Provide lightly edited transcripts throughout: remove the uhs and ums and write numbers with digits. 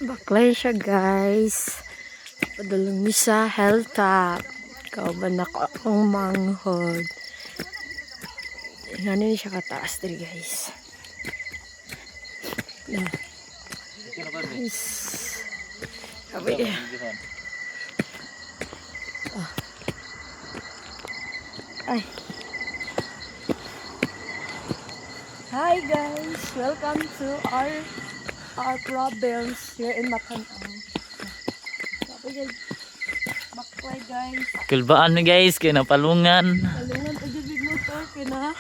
Baklay siya guys. Padulong mi sa hilltop. Kauban ako akong manghod. Ano ni siya kataas diri guys. Guys. Sabi niya. Ay. Hi guys, welcome to our province here in Matanao. Sabi guys, baklay guys. Kilbaan ni guys, kaya napalungan. Palungan o big motor kina.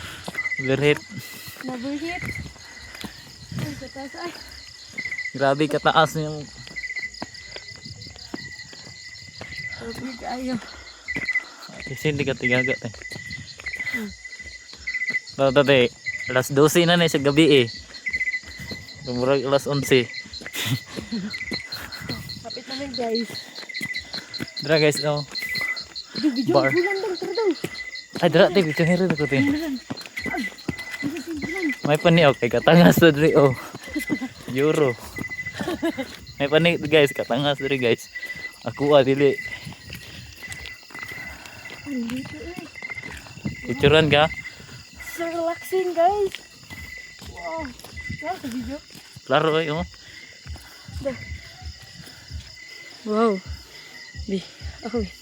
Berhit. Nabuhit. Ay, kataas ay. Grabe kataas niya. Tubig ayo. Kasi hindi ka tigagat eh. Dati, alas 12 na sa gabi eh. Kumurag alas 11. Kapit namin guys. Dra guys, oh. Video Bar. bulan dong, tara dong. Ay, dra, te, video nila ko te. May pani, okay, katangas to dre, oh. Euro. May pani, guys, katangas dre, guys. Ako, dili. Andito eh. Picturean ka? So relaxing guys. Wow. Wow, sa video. Klaro, eh, oh. Wow. Bi, ako eh.